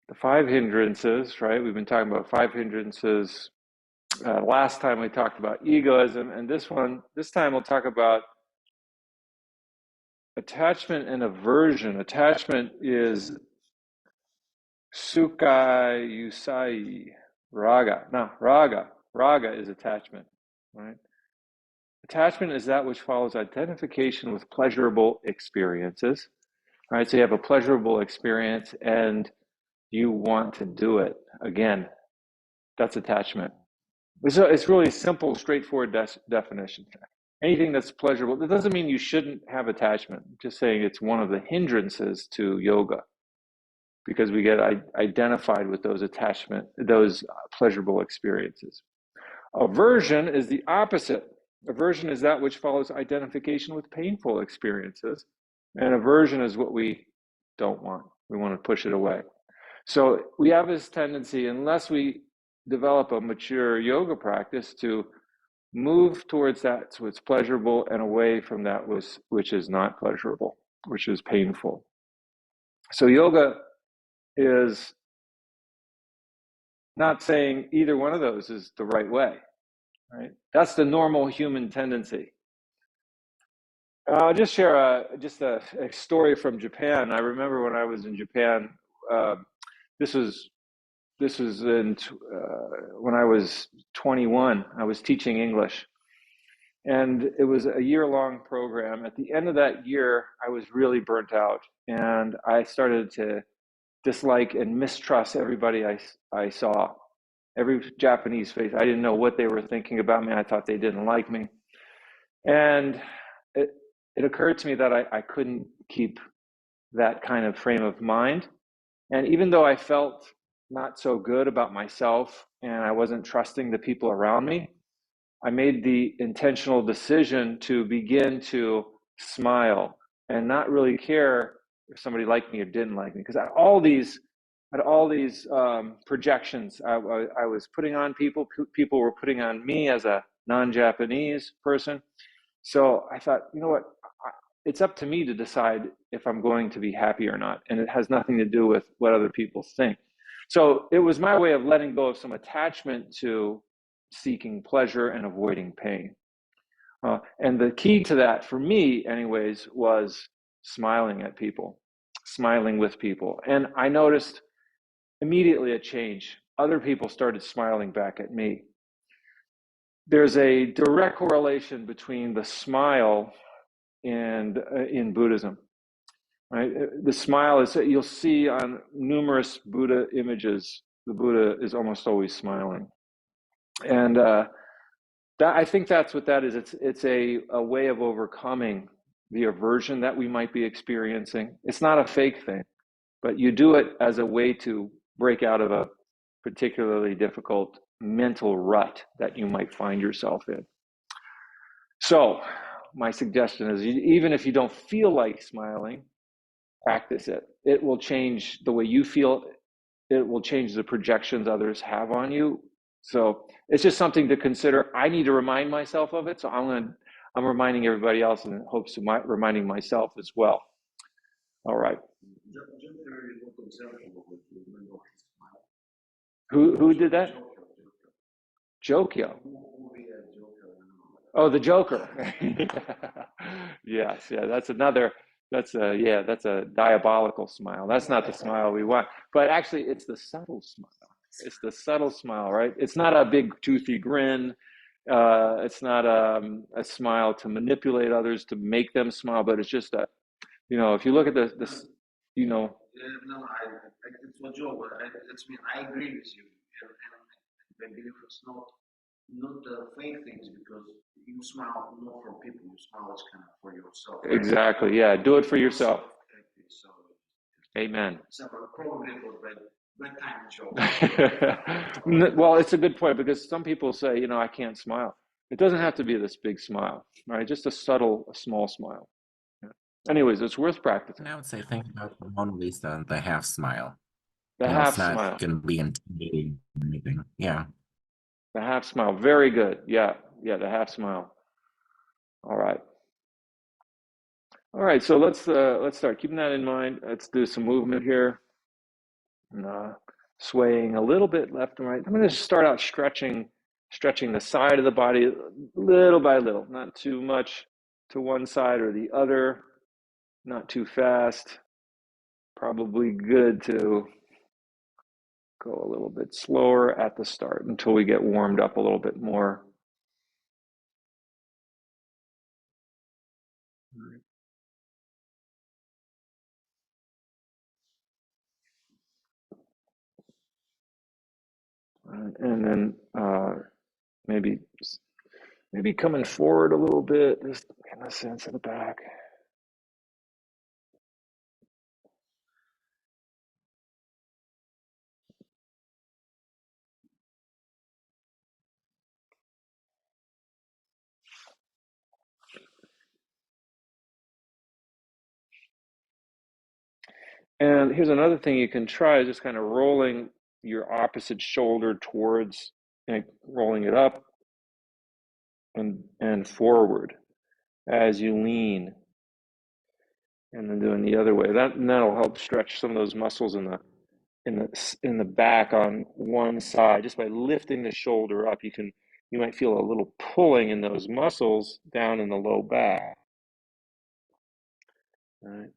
the five hindrances, right? We've been talking about five hindrances. Last time we talked about egoism, and this time we'll talk about attachment and aversion. Attachment is sukha yusai, raga. No, raga. Raga is attachment, right? Attachment is that which follows identification with pleasurable experiences, right? So you have a pleasurable experience and you want to do it again. That's attachment. It's really simple, straightforward definition. Anything that's pleasurable, that doesn't mean you shouldn't have attachment. I'm just saying it's one of the hindrances to yoga because we get identified with those those pleasurable experiences. Aversion is the opposite. Aversion is that which follows identification with painful experiences. And aversion is what we don't want. We want to push it away. So we have this tendency, unless we develop a mature yoga practice, to move towards that so it's pleasurable and away from that which is not pleasurable, which is painful. So yoga is not saying either one of those is the right way, right? That's the normal human tendency. I'll just share a story from Japan. I remember when I was in Japan, this was when I was 21. I was teaching English, and it was a year-long program. At the end of that year, I was really burnt out, and I started to dislike and mistrust everybody I saw. Every Japanese face, I didn't know what they were thinking about me. I thought they didn't like me, and it occurred to me that I couldn't keep that kind of frame of mind. And even though I felt not so good about myself and I wasn't trusting the people around me, I made the intentional decision to begin to smile and not really care if somebody liked me or didn't like me. Because I had all these projections I was putting on people. People were putting on me as a non-Japanese person. So I thought, you know what? It's up to me to decide if I'm going to be happy or not. And it has nothing to do with what other people think. So it was my way of letting go of some attachment to seeking pleasure and avoiding pain. And the key to that, for me anyways, was smiling at people, smiling with people. And I noticed immediately a change. Other people started smiling back at me. There's a direct correlation between the smile and in Buddhism, right? The smile is, you'll see on numerous Buddha images, the Buddha is almost always smiling. And I think that's what that is. It's a way of overcoming the aversion that we might be experiencing. It's not a fake thing, but you do it as a way to break out of a particularly difficult mental rut that you might find yourself in. So my suggestion is, even if you don't feel like smiling, practice it. It will change the way you feel. It will change the projections others have on you. So it's just something to consider. I need to remind myself of it. So I'm reminding everybody else in hopes of reminding myself as well. All right. Who did that? Jokyo. Oh, the Joker. Yes, yeah, that's a diabolical smile. That's not the smile we want. But actually, it's the subtle smile. It's the subtle smile, right? It's not a big toothy grin. It's not a smile to manipulate others, to make them smile, but it's just if you look at this, No, it's a joke. I agree with you. And I believe it's not fake things, because you smile not for people, you smile is kind of for yourself. Exactly, yeah. Do it for yourself. So, amen. So probably it was that kind of joke. Well, it's a good point, because some people say, I can't smile. It doesn't have to be this big smile, right? Just a small smile. Yeah. Anyways, it's worth practicing. And I would say think about the Mona Lisa and the half smile. The half it's not smile. going to be intimidating or anything. Yeah. The half smile. Very good. Yeah, the half smile. All right. All right, so let's start keeping that in mind. Let's do some movement here. And, swaying a little bit left and right. I'm going to start out stretching the side of the body little by little, not too much to one side or the other, not too fast. Probably good to go a little bit slower at the start until we get warmed up a little bit more. And then maybe coming forward a little bit, just getting a sense of the back. And here's another thing you can try, just kind of rolling your opposite shoulder towards, rolling it up and forward as you lean, and then doing the other way. That'll help stretch some of those muscles in the back on one side. Just by lifting the shoulder up, you might feel a little pulling in those muscles down in the low back. All right.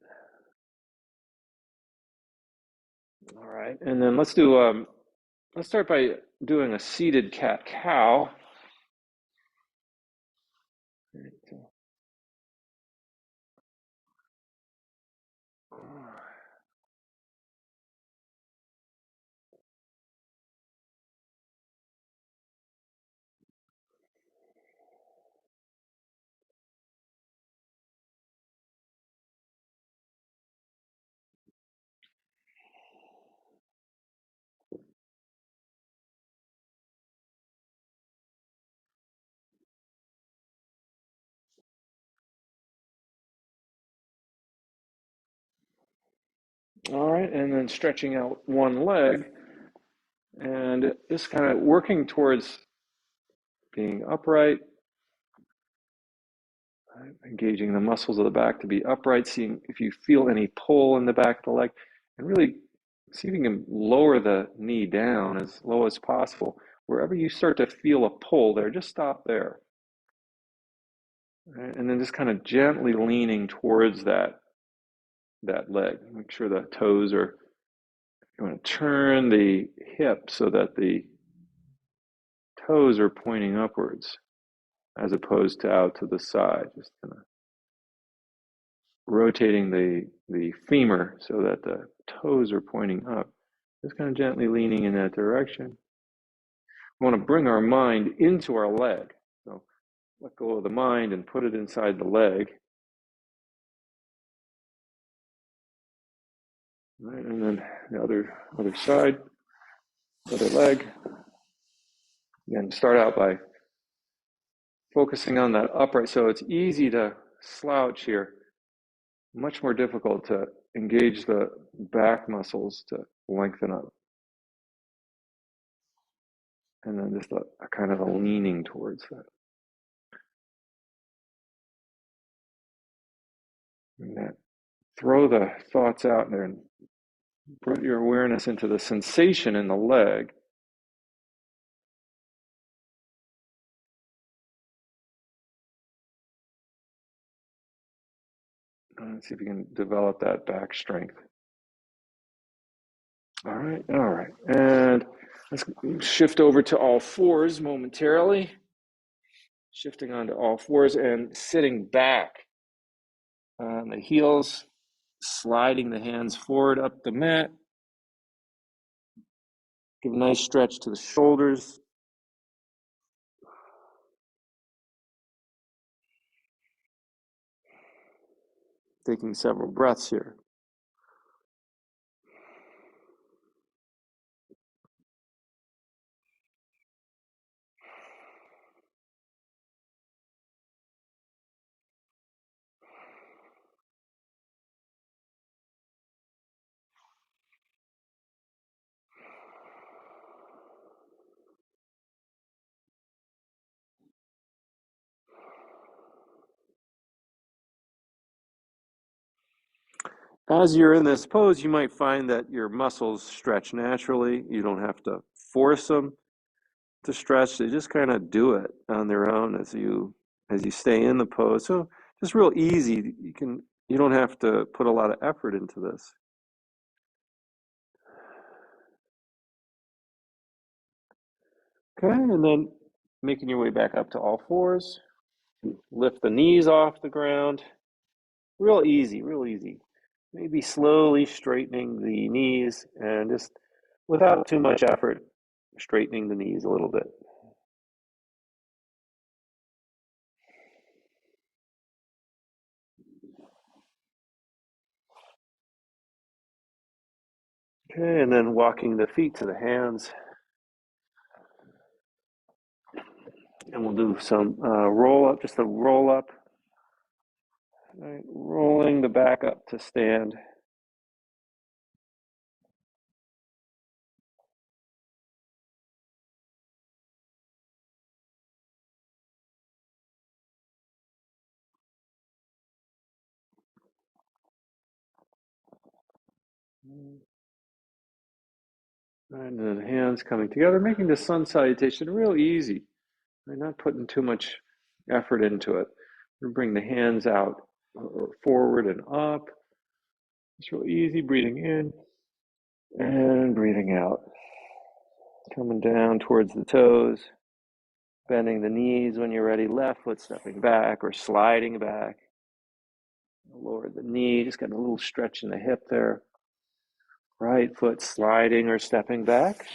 All right, and then let's start by doing a seated cat-cow. All right, and then stretching out one leg and just kind of working towards being upright, right? Engaging the muscles of the back to be upright, seeing if you feel any pull in the back of the leg, and really see if you can lower the knee down as low as possible. Wherever you start to feel a pull there, just stop there. Right? And then just kind of gently leaning towards that leg. Make sure the toes are, you want to turn the hip so that the toes are pointing upwards as opposed to out to the side. Just kind of rotating the femur so that the toes are pointing up. Just kind of gently leaning in that direction. We want to bring our mind into our leg. So let go of the mind and put it inside the leg. Right, and then the other side, other leg. Again, start out by focusing on that upright. So it's easy to slouch here. Much more difficult to engage the back muscles to lengthen up. And then just a kind of a leaning towards that. And that, throw the thoughts out there and put your awareness into the sensation in the leg. And see if you can develop that back strength. All right. And let's shift over to all fours momentarily. Shifting onto all fours and sitting back on the heels, sliding the hands forward up the mat. Give a nice stretch to the shoulders. Taking several breaths here. As you're in this pose, you might find that your muscles stretch naturally. You don't have to force them to stretch. They just kind of do it on their own as you stay in the pose. So just real easy. You don't have to put a lot of effort into this. Okay, and then making your way back up to all fours. Lift the knees off the ground. Real easy, real easy. Maybe slowly straightening the knees and just without too much effort, straightening the knees a little bit. Okay, and then walking the feet to the hands. And we'll do some roll up, just a roll up. Right, rolling the back up to stand. And then hands coming together, making the sun salutation real easy. We're not putting too much effort into it. We're going to bring the hands out forward and up. It's real easy, breathing in and breathing out. Coming down towards the toes, bending the knees when you're ready, left foot stepping back or sliding back. Lower the knee, just getting a little stretch in the hip there. Right foot sliding or stepping back.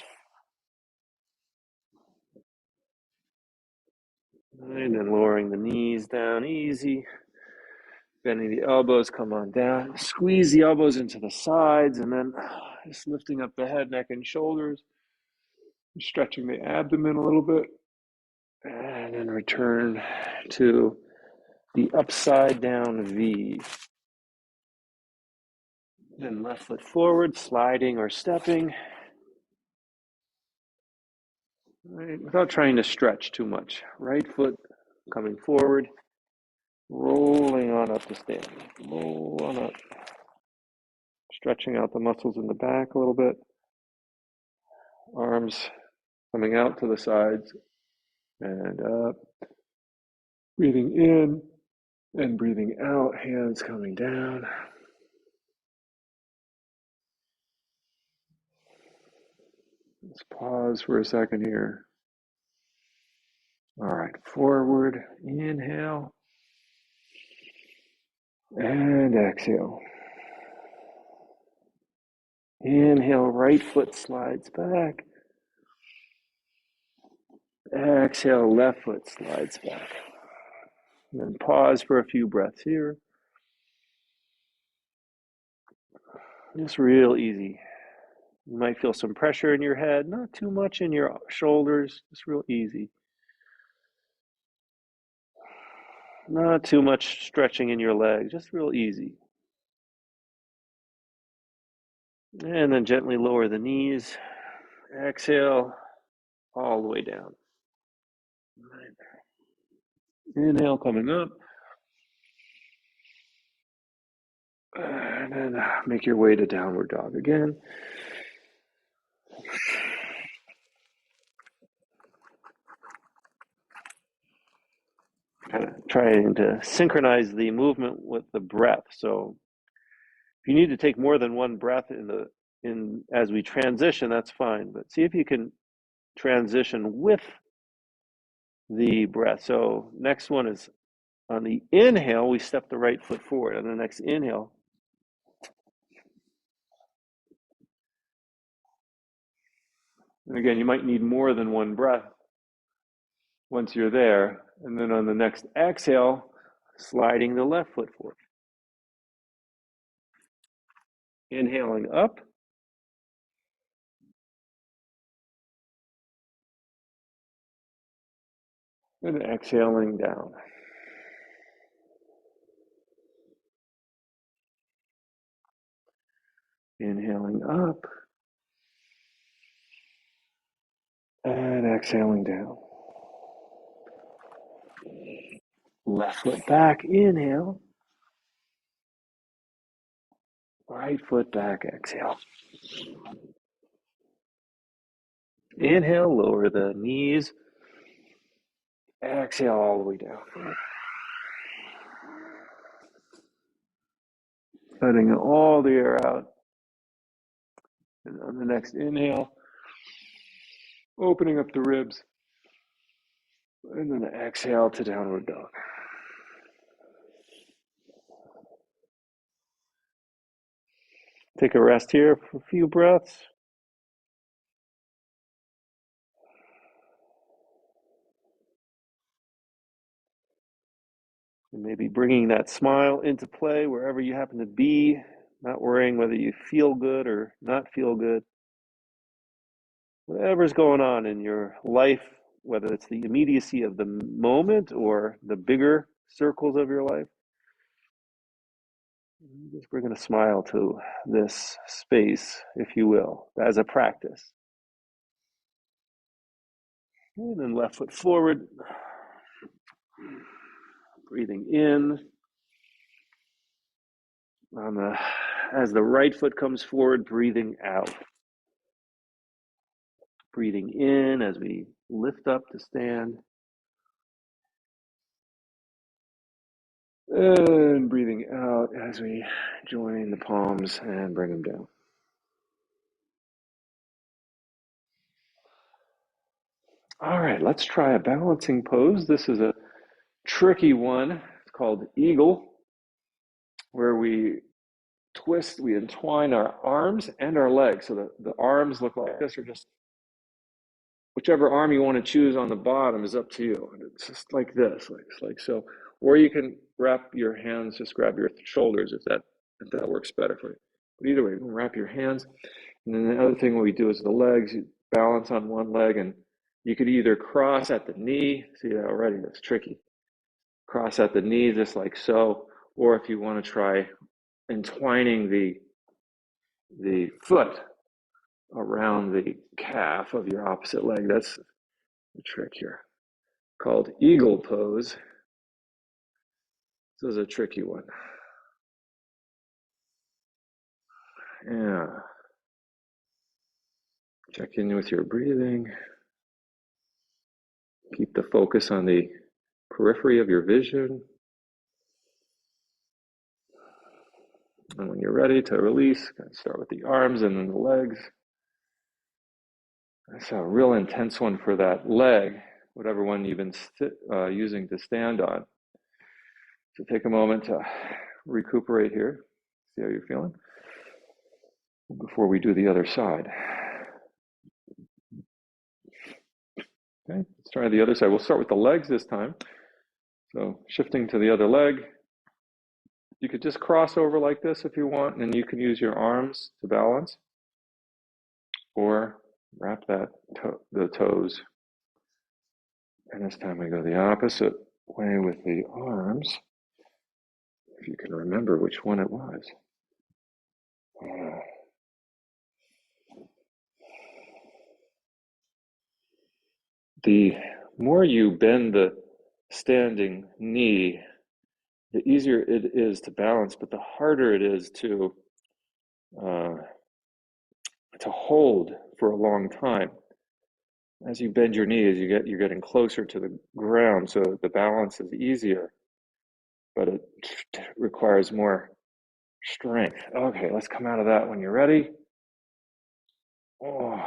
And then lowering the knees down easy. Bending the elbows, come on down. Squeeze the elbows into the sides and then just lifting up the head, neck, and shoulders. Stretching the abdomen a little bit. And then return to the upside down V. Then left foot forward, sliding or stepping. Right, without trying to stretch too much. Right foot coming forward, rolling on up to stand. Roll on up. Stretching out the muscles in the back a little bit. Arms coming out to the sides and up. Breathing in and breathing out, hands coming down. Let's pause for a second here. All right, forward, inhale, and exhale. Inhale, right foot slides back. Exhale, left foot slides back. And then pause for a few breaths here. Just real easy. You might feel some pressure in your head, not too much in your shoulders, just real easy. Not too much stretching in your legs, just real easy. And then gently lower the knees. Exhale all the way down. Inhale coming up. And then make your way to downward dog again. Kind of trying to synchronize the movement with the breath. So if you need to take more than one breath in as we transition, that's fine. But see if you can transition with the breath. So next one is on the inhale, we step the right foot forward. On the next inhale, and again, you might need more than one breath once you're there. And then on the next exhale, sliding the left foot forward. Inhaling up. And exhaling down. Inhaling up. And exhaling down. Left foot back, inhale. Right foot back, exhale. Inhale, lower the knees. Exhale all the way down. Letting all the air out. And on the next inhale, opening up the ribs. And then exhale to downward dog. Take a rest here for a few breaths. And maybe bringing that smile into play wherever you happen to be, not worrying whether you feel good or not feel good. Whatever's going on in your life, whether it's the immediacy of the moment or the bigger circles of your life, just bringing a smile to this space, if you will, as a practice. And then left foot forward, breathing in. As the right foot comes forward, breathing out. Breathing in as we lift up to stand. And breathing out as we join the palms and bring them down. All right, let's try a balancing pose. This is a tricky one. It's called eagle, where we twist, we entwine our arms and our legs. So the arms look like this, or just whichever arm you want to choose on the bottom is up to you. And it's just like this, like so. Or you can wrap your hands, just grab your shoulders if that works better for you. But either way, you can wrap your hands. And then the other thing what we do is the legs, you balance on one leg, and you could either cross at the knee. See that already, that's tricky. Cross at the knee, just like so. Or if you want to try entwining the foot around the calf of your opposite leg. That's the trick here. Called eagle pose. This is a tricky one. Yeah. Check in with your breathing. Keep the focus on the periphery of your vision. And when you're ready to release, start with the arms and then the legs. That's a real intense one for that leg, whatever one you've been using to stand on. So take a moment to recuperate here. See how you're feeling before we do the other side. Okay, let's try the other side. We'll start with the legs this time. So shifting to the other leg. You could just cross over like this if you want, and you can use your arms to balance, or wrap the toes. And this time we go the opposite way with the arms. If you can remember which one it was. The more you bend the standing knee, the easier it is to balance, but the harder it is to hold for a long time. As you bend your knees, you're getting closer to the ground, so the balance is easier, but it requires more strength. Okay, let's come out of that when you're ready. Oh.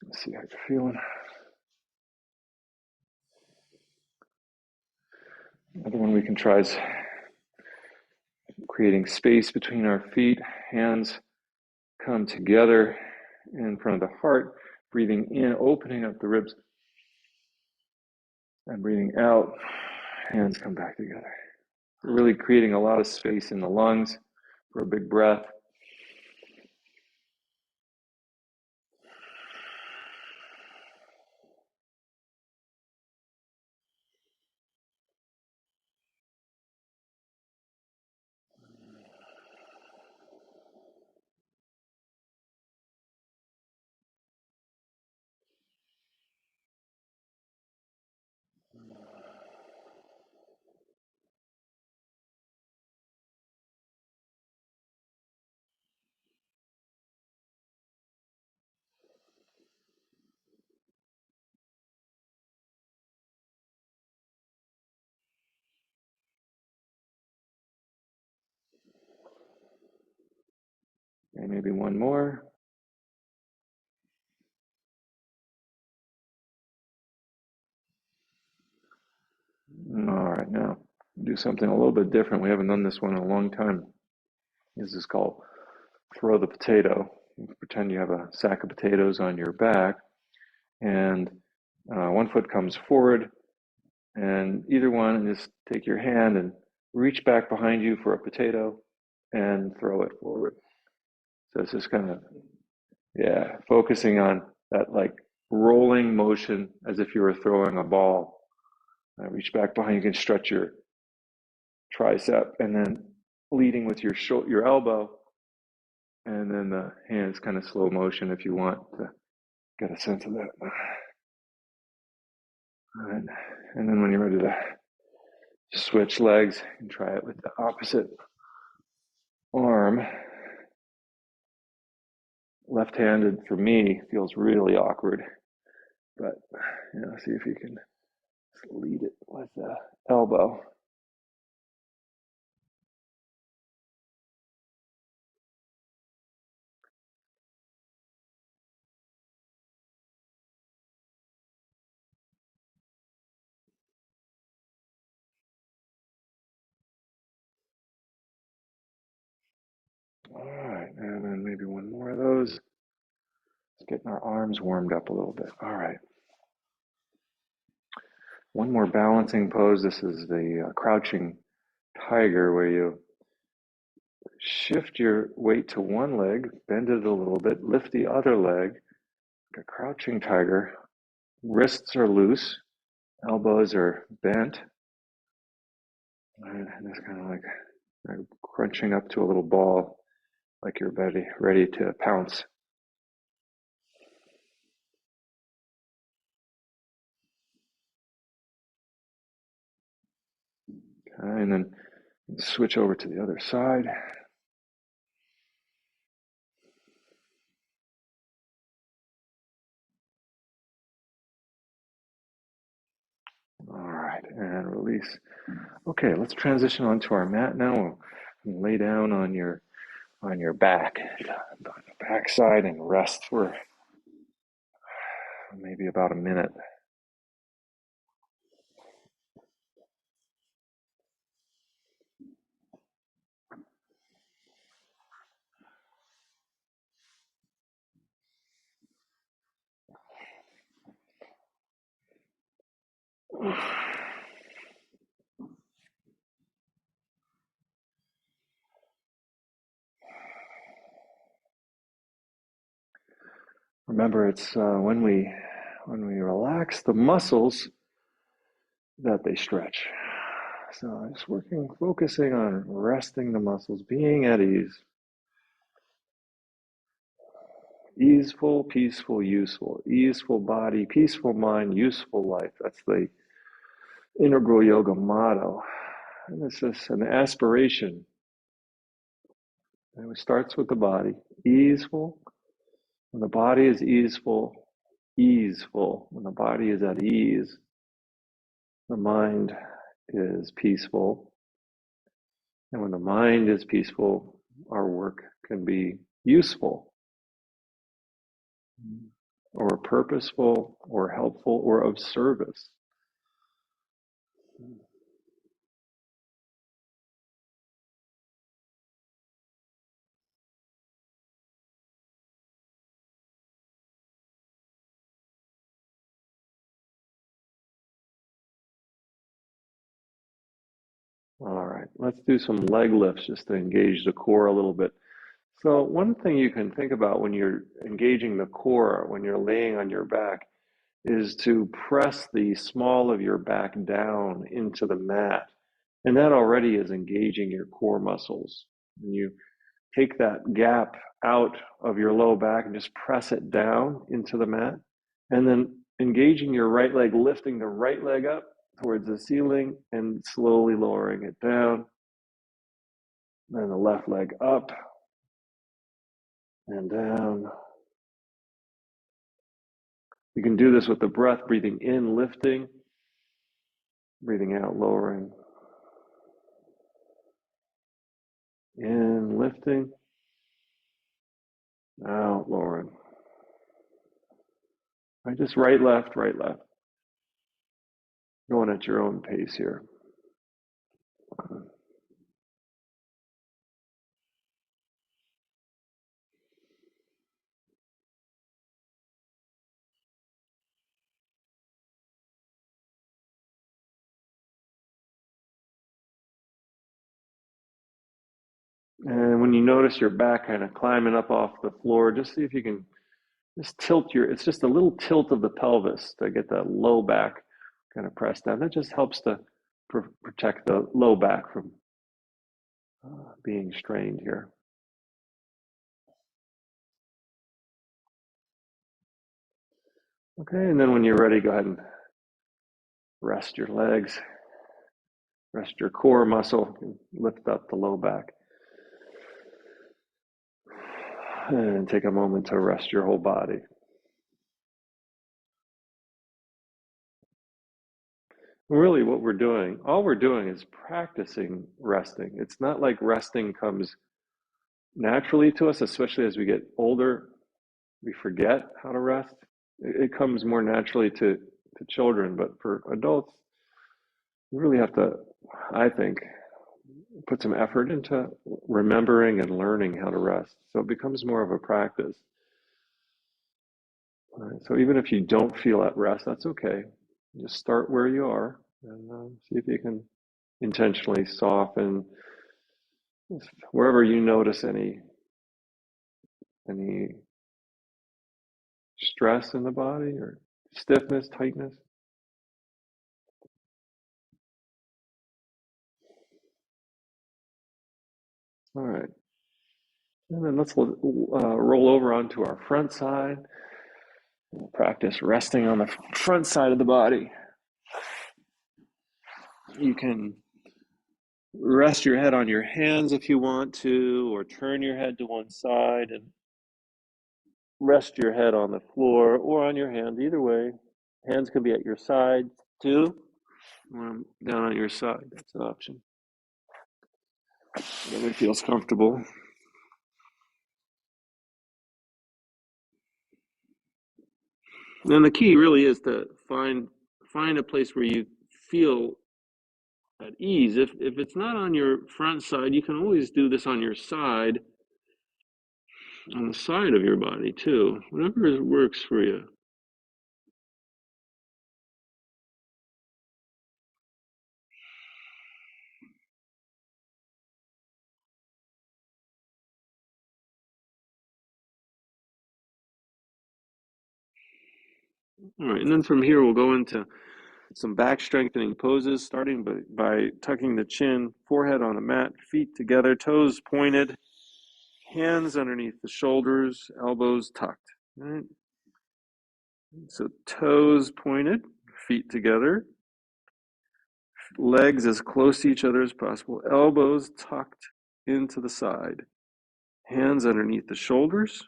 Let's see how you're feeling. Another one we can try is creating space between our feet. Hands come together in front of the heart. Breathing in, opening up the ribs. And breathing out, hands come back together. We're really creating a lot of space in the lungs for a big breath. Okay, maybe one more. All right, now do something a little bit different. We haven't done this one in a long time. This is called throw the potato. Pretend you have a sack of potatoes on your back, and one foot comes forward, and either one, and just take your hand and reach back behind you for a potato and throw it forward. So it's just kind of, yeah, focusing on that like rolling motion as if you were throwing a ball. Reach back behind, you can stretch your tricep, and then leading with your elbow, and then the hands kind of slow motion if you want to get a sense of that. All right. And then when you're ready to switch legs, you can try it with the opposite arm. Left-handed for me feels really awkward, but see if you can lead it with the elbow. All right, and then maybe one more of those. Just getting our arms warmed up a little bit. All right. One more balancing pose. This is the crouching tiger, where you shift your weight to one leg, bend it a little bit, lift the other leg. Like a crouching tiger. Wrists are loose, elbows are bent. And it's kind of like crunching up to a little ball, like you're ready to pounce. Okay, and then switch over to the other side. All right, and release. Okay, let's transition onto our mat now. We'll lay down on your back, on the back side, and rest for maybe about a minute. Remember, it's when we relax the muscles that they stretch. So just focusing on resting the muscles, being at ease. Easeful, peaceful, useful. Easeful body, peaceful mind, useful life. That's the integral yoga motto. And it's just an aspiration. And it starts with the body. Easeful. When the body is easeful, easeful. When the body is at ease, the mind is peaceful. And when the mind is peaceful, our work can be useful, or purposeful, or helpful, or of service. All right, let's do some leg lifts just to engage the core a little bit. So one thing you can think about when you're engaging the core, when you're laying on your back, is to press the small of your back down into the mat. And that already is engaging your core muscles. And you take that gap out of your low back and just press it down into the mat. And then engaging your right leg, lifting the right leg up towards the ceiling and slowly lowering it down. Then the left leg up and down. You can do this with the breath, breathing in, lifting, breathing out, lowering. In, lifting, Out, Lauren. Right, just right, left, right, left. Going at your own pace here. And when you notice your back kind of climbing up off the floor, just see if you can just tilt it's just a little tilt of the pelvis to get that low back kind of pressed down. That just helps to protect the low back from being strained here. Okay, and then when you're ready, go ahead and rest your legs, rest your core muscle, lift up the low back. And take a moment to rest your whole body. Really, what we're doing, all we're doing is practicing resting. It's not like resting comes naturally to us, especially as we get older. We forget how to rest. It comes more naturally to children, but for adults, you really have to, I think, put some effort into remembering and learning how to rest. So it becomes more of a practice. Right? So even if you don't feel at rest, that's okay. Just start where you are and see if you can intentionally soften wherever you notice any stress in the body or stiffness, tightness. All right. And then let's roll over onto our front side. We'll practice resting on the front side of the body. You can rest your head on your hands if you want to, or turn your head to one side and rest your head on the floor or on your hands, either way. Hands can be at your side too. Down on your side, that's an option. Whatever feels comfortable. And the key really is to find a place where you feel at ease. If it's not on your front side, you can always do this on your side, on the side of your body too. Whatever works for you. All right, and then from here we'll go into some back strengthening poses, starting by tucking the chin, forehead on the mat, feet together, toes pointed, hands underneath the shoulders, elbows tucked. All right. So toes pointed, feet together, legs as close to each other as possible, elbows tucked into the side, hands underneath the shoulders,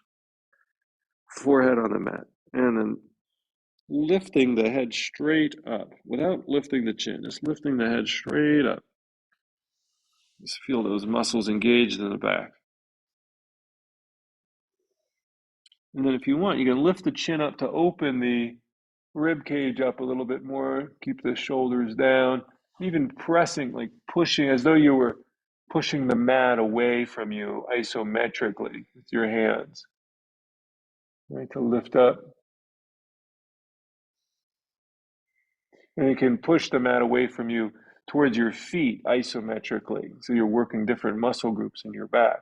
forehead on the mat, and then lifting the head straight up without lifting the chin, just lifting the head straight up. Just feel those muscles engaged in the back. And then if you want, you can lift the chin up to open the rib cage up a little bit more, keep the shoulders down, even pressing, like pushing as though you were pushing the mat away from you isometrically with your hands, right, to lift up. And you can push the mat away from you towards your feet isometrically. So you're working different muscle groups in your back.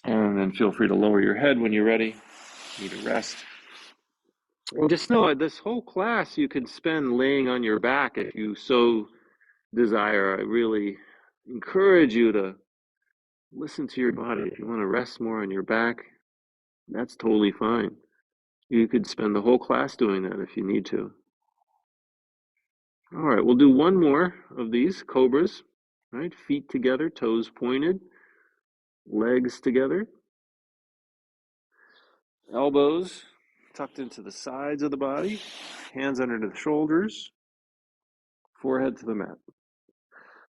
And then feel free to lower your head when you're ready. Need a rest. And just know this whole class you can spend laying on your back if you so desire. I really encourage you to listen to your body. If you want to rest more on your back, that's totally fine. You could spend the whole class doing that if you need to. All right, we'll do one more of these cobras. Right, feet together, toes pointed, legs together, elbows tucked into the sides of the body, hands under the shoulders, forehead to the mat.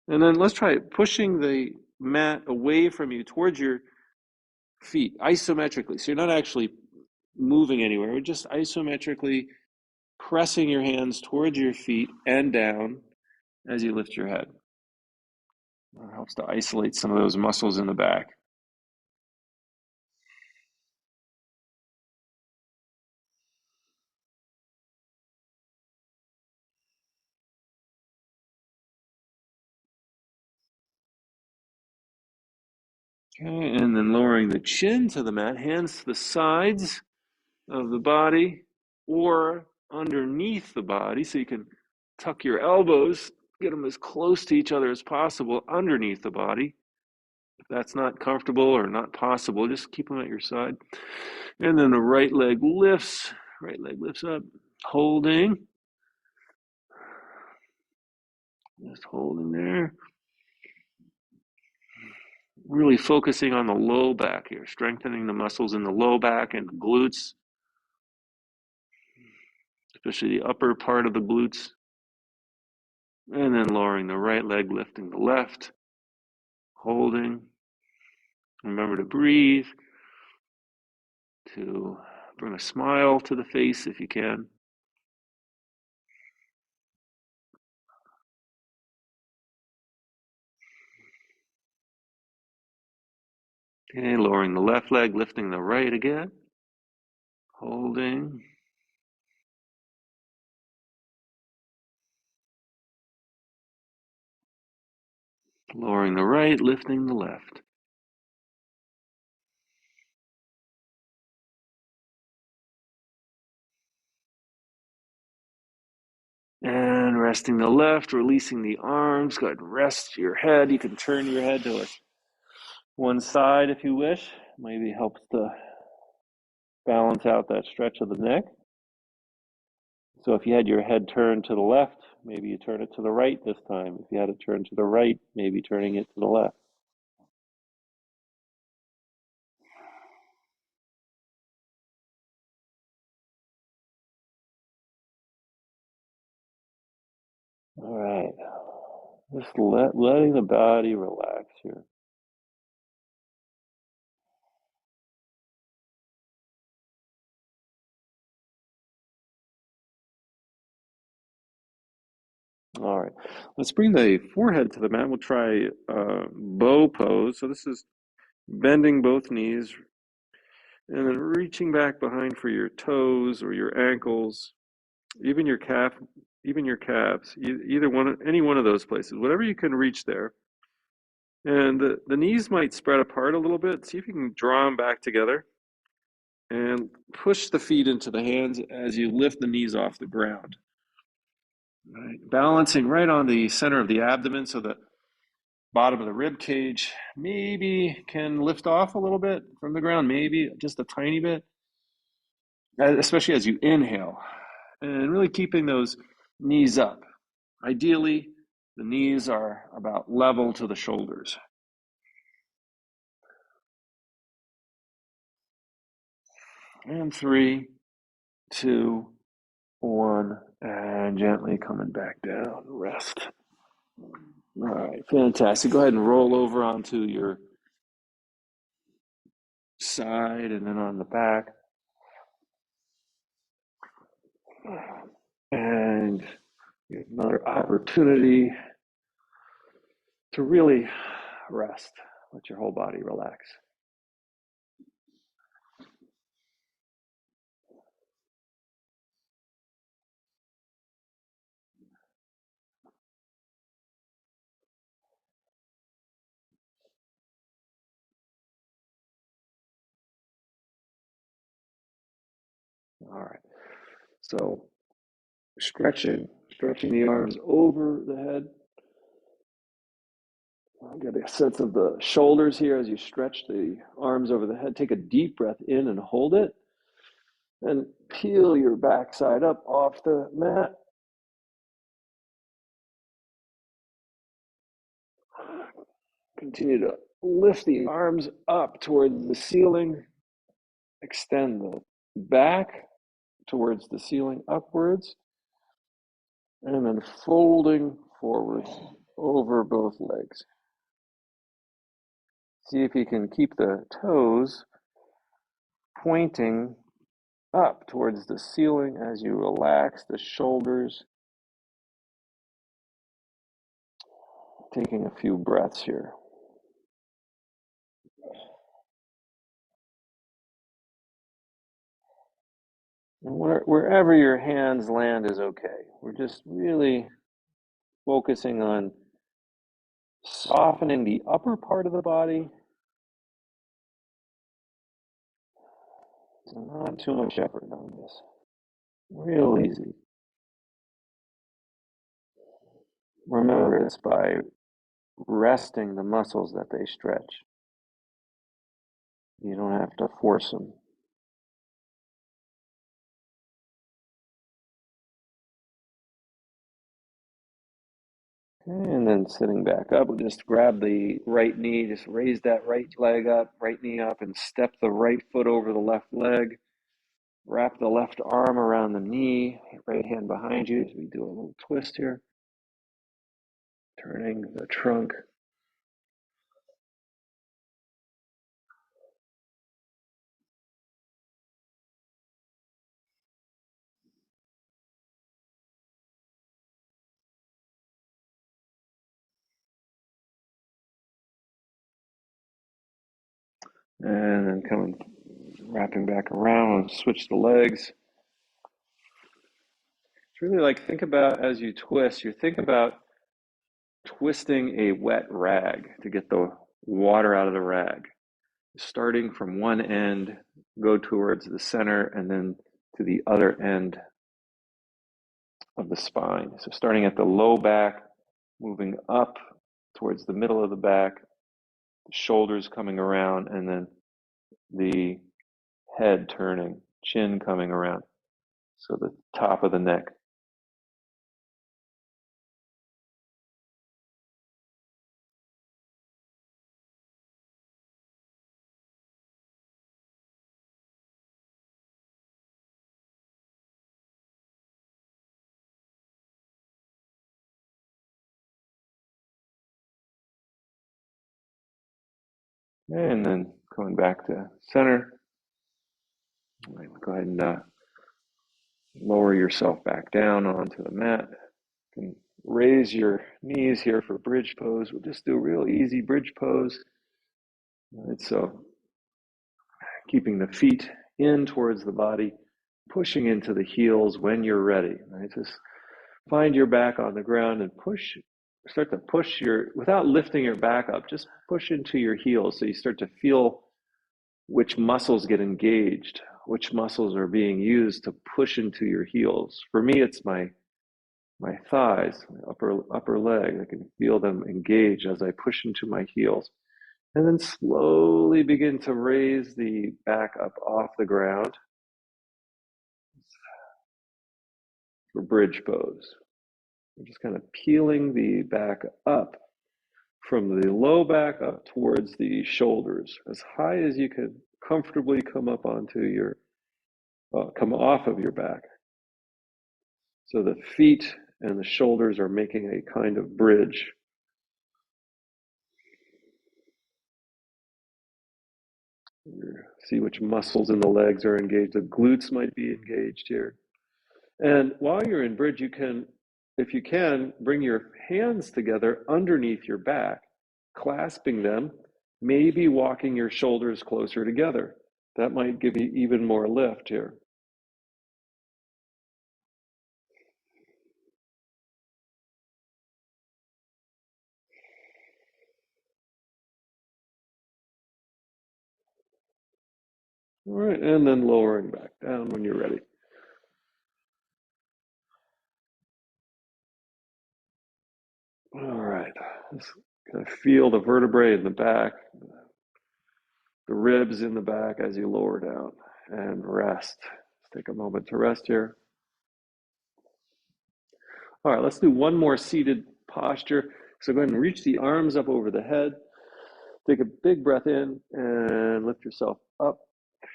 And then let's try pushing the mat away from you towards your feet isometrically. So you're not actually moving anywhere. We're just isometrically pressing your hands towards your feet and down as you lift your head. It helps to isolate some of those muscles in the back. Okay, and then lowering the chin to the mat, hands to the sides of the body or underneath the body, so you can tuck your elbows, get them as close to each other as possible underneath the body. If that's not comfortable or not possible, just keep them at your side. And then the right leg lifts up, holding, just holding there. Really focusing on the low back here, strengthening the muscles in the low back and the glutes, especially the upper part of the glutes. And then lowering the right leg, lifting the left, holding. Remember to breathe, to bring a smile to the face if you can. Okay, lowering the left leg, lifting the right again, holding. Lowering the right, lifting the left. And resting the left, releasing the arms. Go ahead and rest your head. You can turn your head to one side if you wish. Maybe helps to balance out that stretch of the neck. So if you had your head turned to the left, maybe you turn it to the right this time. If you had it turned to the right, maybe turning it to the left. All right. Just letting the body relax here. All right. Let's bring the forehead to the mat. We'll try bow pose. So this is bending both knees and then reaching back behind for your toes or your ankles, even your calves, either one, any one of those places, whatever you can reach there. And the knees might spread apart a little bit. See if you can draw them back together and push the feet into the hands as you lift the knees off the ground. Right. Balancing right on the center of the abdomen so the bottom of the rib cage maybe can lift off a little bit from the ground, maybe just a tiny bit, especially as you inhale. And really keeping those knees up. Ideally, the knees are about level to the shoulders. And 3, 2, 1, and gently coming back down. Rest. All right, fantastic. Go ahead and roll over onto your side and then on the back. And another opportunity to really rest. Let your whole body relax. All right. So stretching the arms over the head. Get a sense of the shoulders here as you stretch the arms over the head. Take a deep breath in and hold it. And peel your backside up off the mat. Continue to lift the arms up towards the ceiling. Extend the back towards the ceiling upwards. And then folding forwards over both legs. See if you can keep the toes pointing up towards the ceiling as you relax the shoulders. Taking a few breaths here. And wherever your hands land is okay. We're just really focusing on softening the upper part of the body. So not too much effort on this. Real easy. Remember, it's by resting the muscles that they stretch. You don't have to force them. Okay, and then sitting back up, we'll just grab the right knee, just raise that right leg up, right knee up, and step the right foot over the left leg. Wrap the left arm around the knee, right hand behind you as we do a little twist here. Turning the trunk. And then wrapping back around and switch the legs. It's really like, think about as you twist, you think about twisting a wet rag to get the water out of the rag. Starting from one end, go towards the center, and then to the other end of the spine. So starting at the low back, moving up towards the middle of the back, the shoulders coming around, and then the head turning, chin coming around. So the top of the neck. And then going back to center. Go ahead and lower yourself back down onto the mat. You can raise your knees here for bridge pose. We'll just do a real easy bridge pose. Right, so keeping the feet in towards the body, pushing into the heels when you're ready. Right? Just find your back on the ground and start to push without lifting your back up, just push into your heels so you start to feel which muscles get engaged, which muscles are being used to push into your heels. For me, it's my thighs, my upper leg. I can feel them engage as I push into my heels. And then slowly begin to raise the back up off the ground for bridge pose. We're just kind of peeling the back up from the low back up towards the shoulders, as high as you could comfortably come up come off of your back. So the feet and the shoulders are making a kind of bridge. See which muscles in the legs are engaged. The glutes might be engaged here. And while you're in bridge, if you can, bring your hands together underneath your back, clasping them, maybe walking your shoulders closer together. That might give you even more lift here. All right, and then lowering back down when you're ready. All right, just kind of feel the vertebrae in the back, the ribs in the back as you lower down, and rest. Let's take a moment to rest here. All right, let's do one more seated posture. So go ahead and reach the arms up over the head. Take a big breath in and lift yourself up.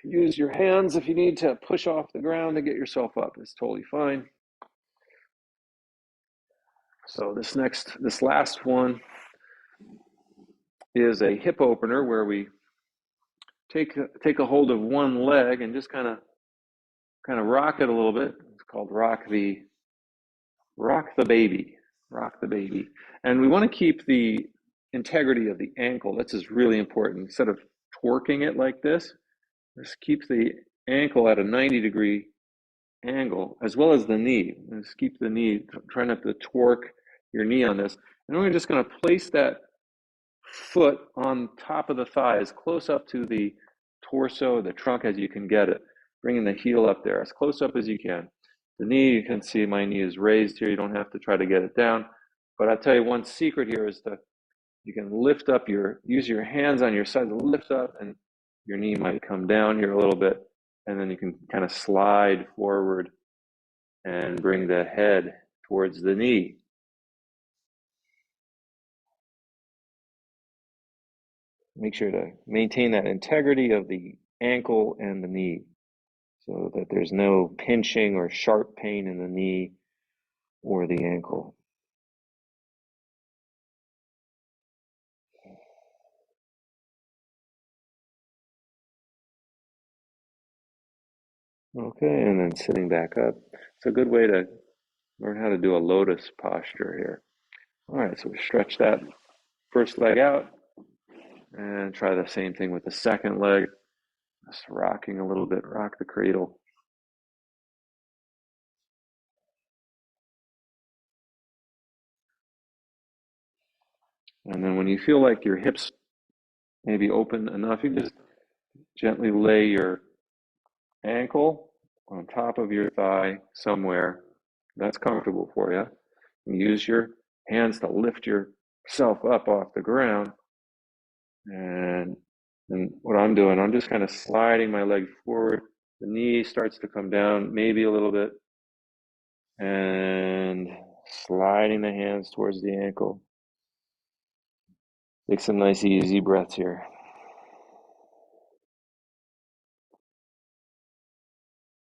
Use your hands if you need to push off the ground to get yourself up. It's totally fine. So this last one is a hip opener where we take a hold of one leg and just kind of rock it a little bit. It's called rock the baby, and we want to keep the integrity of the ankle. This is really important. Instead of twerking it like this, just keep the ankle at a 90-degree angle, as well as the knee. Just keep the knee, try not to twerk your knee on this. And we're just going to place that foot on top of the thigh as close up to the torso, the trunk as you can get it, bringing the heel up there as close up as you can. The knee, you can see my knee is raised here. You don't have to try to get it down. But I'll tell you one secret here is you can lift up use your hands on your side to lift up, and your knee might come down here a little bit, and then you can kind of slide forward and bring the head towards the knee. Make sure to maintain that integrity of the ankle and the knee so that there's no pinching or sharp pain in the knee or the ankle. Okay, and then sitting back up. It's a good way to learn how to do a lotus posture here. All right, so we stretch that first leg out and try the same thing with the second leg. Just rocking a little bit, rock the cradle. And then when you feel like your hips maybe open enough, you just gently lay your ankle on top of your thigh somewhere that's comfortable for you. And use your hands to lift yourself up off the ground. And what I'm doing, I'm just kind of sliding my leg forward. The knee starts to come down maybe a little bit. And sliding the hands towards the ankle. Take some nice easy breaths here.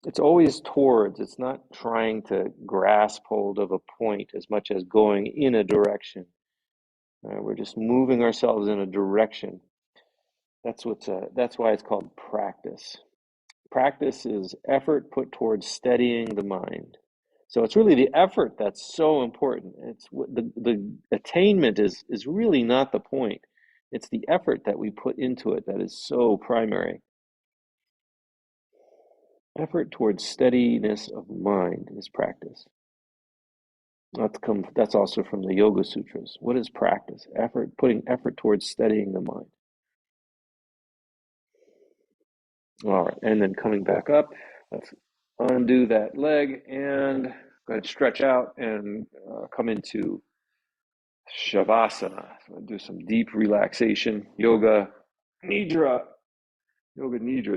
It's always towards, it's not trying to grasp hold of a point as much as going in a direction. We're just moving ourselves in a direction. That's why it's called practice. Practice is effort put towards steadying the mind. So it's really the effort that's so important. It's the attainment is really not the point. It's the effort that we put into it that is so primary. Effort towards steadiness of mind is practice. That's also from the Yoga Sutras. What is practice? Putting effort towards steadying the mind. All right, and then coming back up, let's undo that leg and go ahead and stretch out and come into Shavasana. So do some deep relaxation, Yoga Nidra,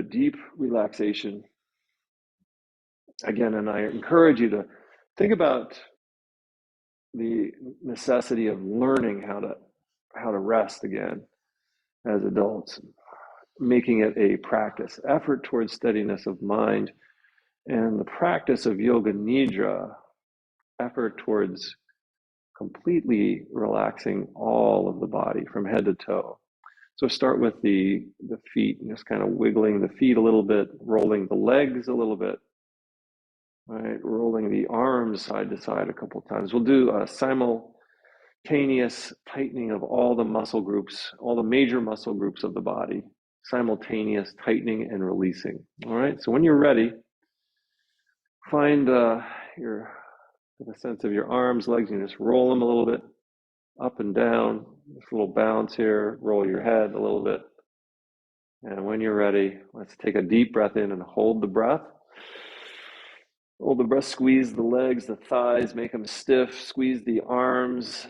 deep relaxation. Again, and I encourage you to think about the necessity of learning how to rest again as adults, making it a practice, effort towards steadiness of mind, and the practice of Yoga Nidra, effort towards completely relaxing all of the body from head to toe. So start with the feet, just kind of wiggling the feet a little bit, rolling the legs a little bit, right? Rolling the arms side to side a couple of times. We'll do a simultaneous tightening of all the muscle groups, all the major muscle groups of the body, simultaneous tightening and releasing. All right, so when you're ready, find the sense of your arms, legs, and just roll them a little bit up and down. Just a little bounce here, roll your head a little bit. And when you're ready, let's take a deep breath in and hold the breath. Hold the breath, squeeze the legs, the thighs, make them stiff, squeeze the arms,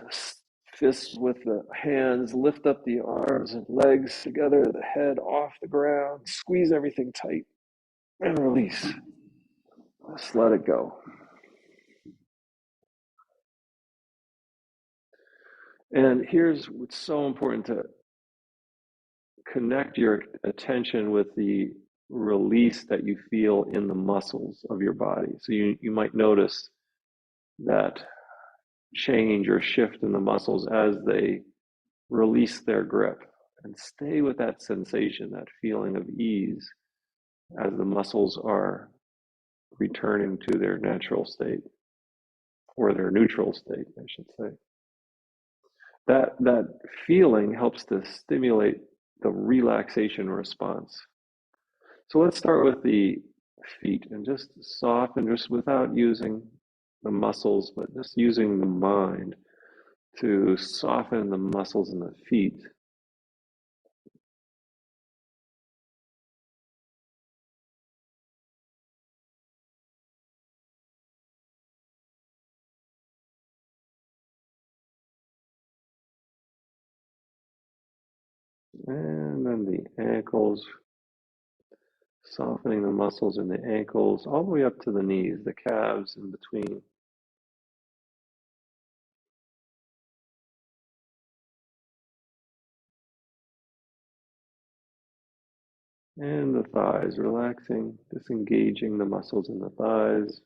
fists with the hands, lift up the arms and legs together, the head off the ground, squeeze everything tight, and release. Just let it go. And here's what's so important: to connect your attention with the release that you feel in the muscles of your body. So you might notice that change or shift in the muscles as they release their grip, and stay with that sensation, that feeling of ease as the muscles are returning to their natural state, or their neutral state, I should say. That feeling helps to stimulate the relaxation response. So let's start with the feet and just soften, just without using the muscles, but just using the mind to soften the muscles in the feet. And then the ankles, softening the muscles in the ankles all the way up to the knees, the calves in between. And the thighs, relaxing, disengaging the muscles in the thighs.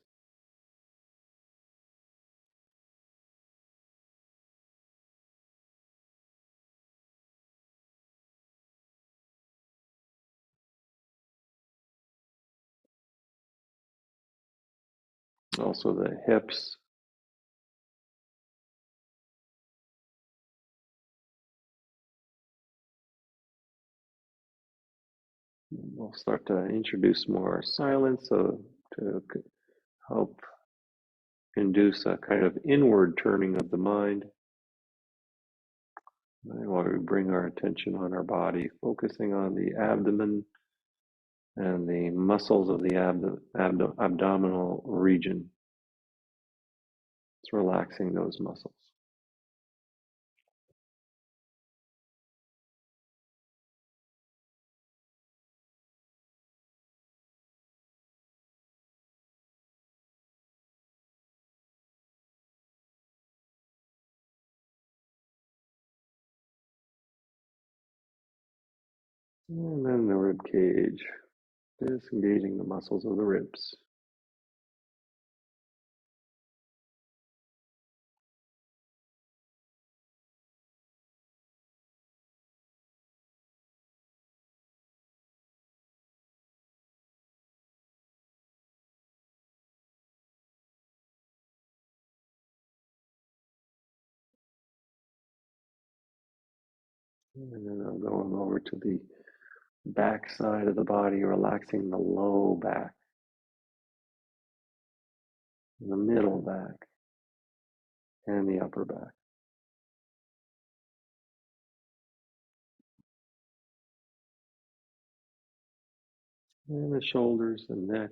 Also the hips. We'll start to introduce more silence to help induce a kind of inward turning of the mind. While we bring our attention on our body, focusing on the abdomen and the muscles of the abdominal region. It's relaxing those muscles. And then the rib cage, disengaging the muscles of the ribs. And then I'm going over to the back side of the body, relaxing the low back, the middle back, and the upper back. And the shoulders, the neck.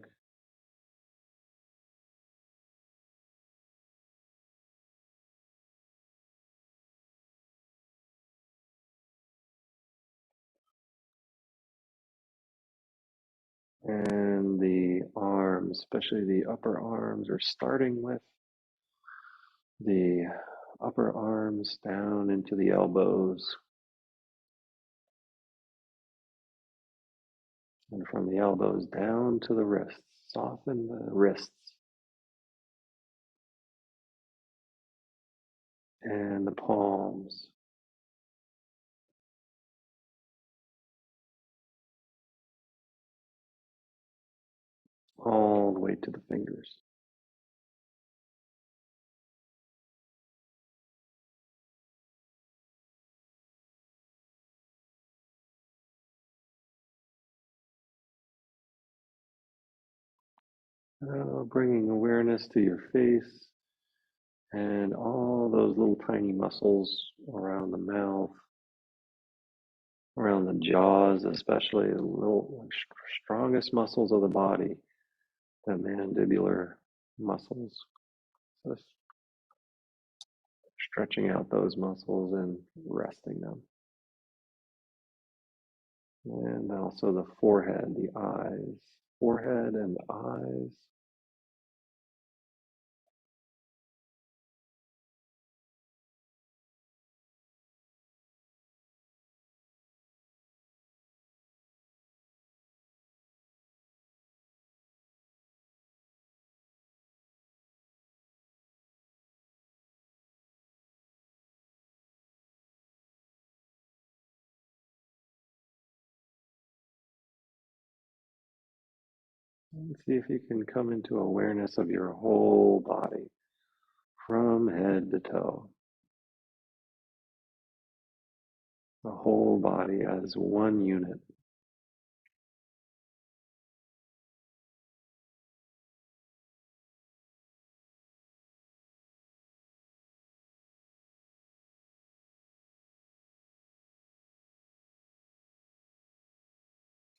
And the arms, especially the upper arms, are starting with the upper arms down into the elbows. And from the elbows down to the wrists, soften the wrists and the palms. All the way to the fingers. Bringing awareness to your face and all those little tiny muscles around the mouth, around the jaws, especially the little strongest muscles of the body, the mandibular muscles. So stretching out those muscles and resting them. And also the forehead, the eyes, forehead and eyes. And see if you can come into awareness of your whole body from head to toe. The whole body as one unit.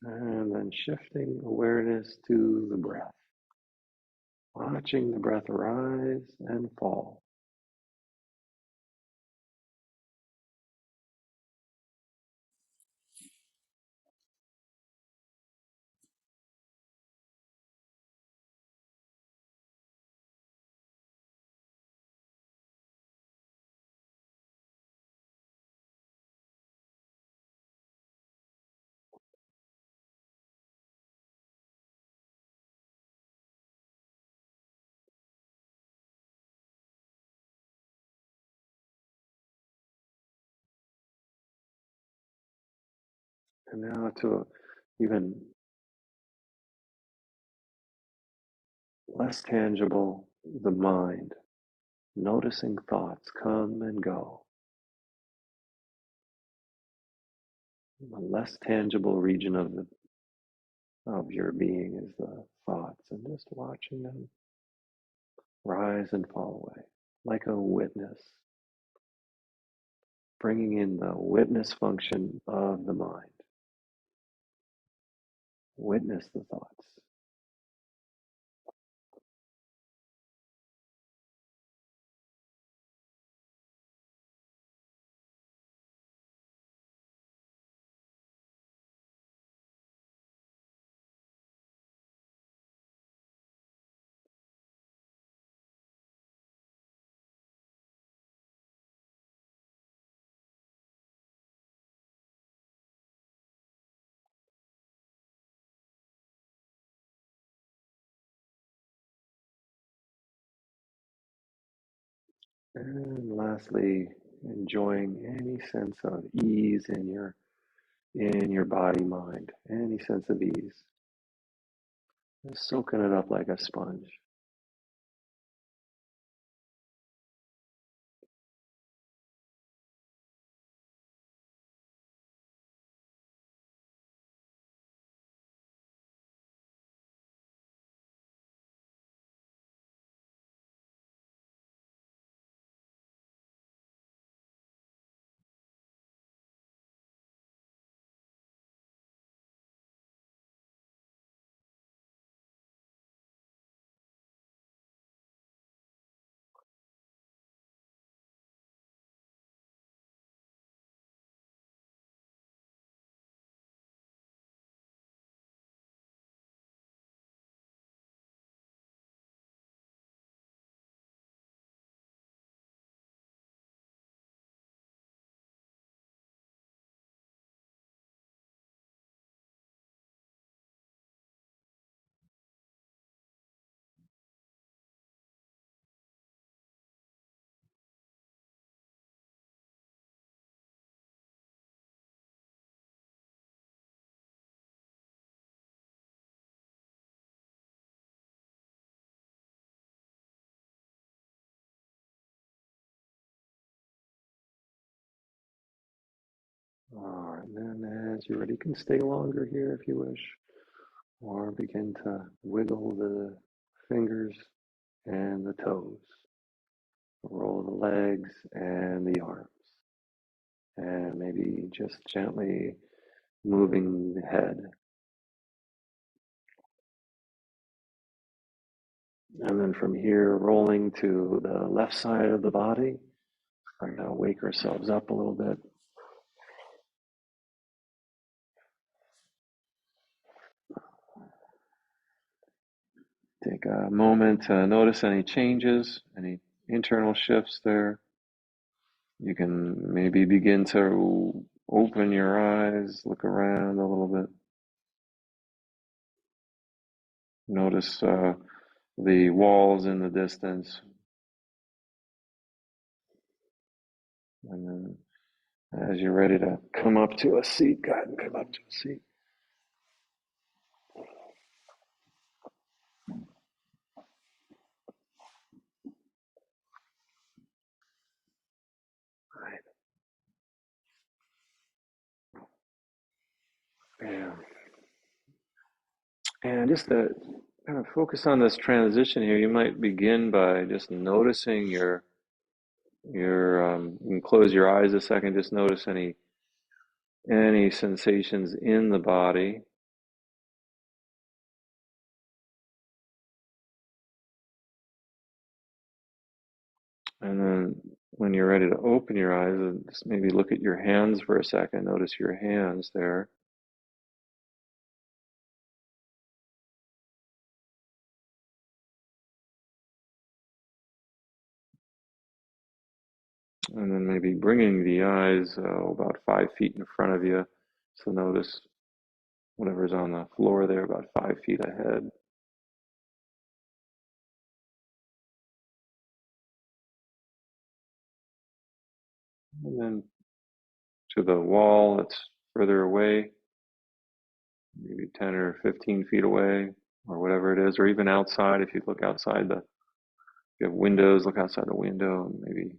And then shifting awareness to the breath. Watching the breath rise and fall. And now to even less tangible, the mind. Noticing thoughts come and go. The less tangible region of your being is the thoughts, and just watching them rise and fall away like a witness, bringing in the witness function of the mind. Witness the thoughts. And lastly, enjoying any sense of ease in your body mind, any sense of ease. Just soaking it up like a sponge. All right, and then as you're ready, you can stay longer here if you wish, or begin to wiggle the fingers and the toes, roll the legs and the arms, and maybe just gently moving the head. And then from here, rolling to the left side of the body. We're going to wake ourselves up a little bit. Take a moment to notice any changes, any internal shifts there. You can maybe begin to open your eyes, look around a little bit. Notice the walls in the distance. And then as you're ready to come up to a seat, go ahead and come up to a seat. And just to kind of focus on this transition here, you might begin by just noticing you can close your eyes a second, just notice any sensations in the body. And then when you're ready to open your eyes, just maybe look at your hands for a second. Notice your hands there. And then maybe bringing the eyes about 5 feet in front of you. So notice whatever's on the floor there, about 5 feet ahead. And then to the wall that's further away, maybe 10 or 15 feet away, or whatever it is, or even outside. If you look outside if you have windows, look outside the window, and maybe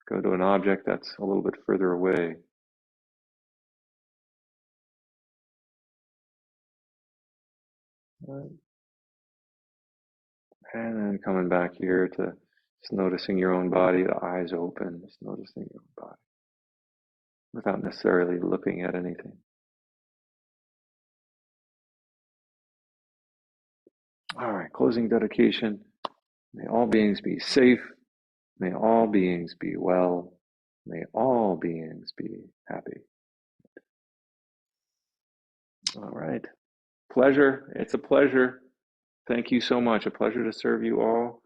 go to an object that's a little bit further away. Right. And then coming back here to just noticing your own body, the eyes open, just noticing your own body without necessarily looking at anything. All right, closing dedication. May all beings be safe. May all beings be well. May all beings be happy. All right. Pleasure. It's a pleasure. Thank you so much. A pleasure to serve you all.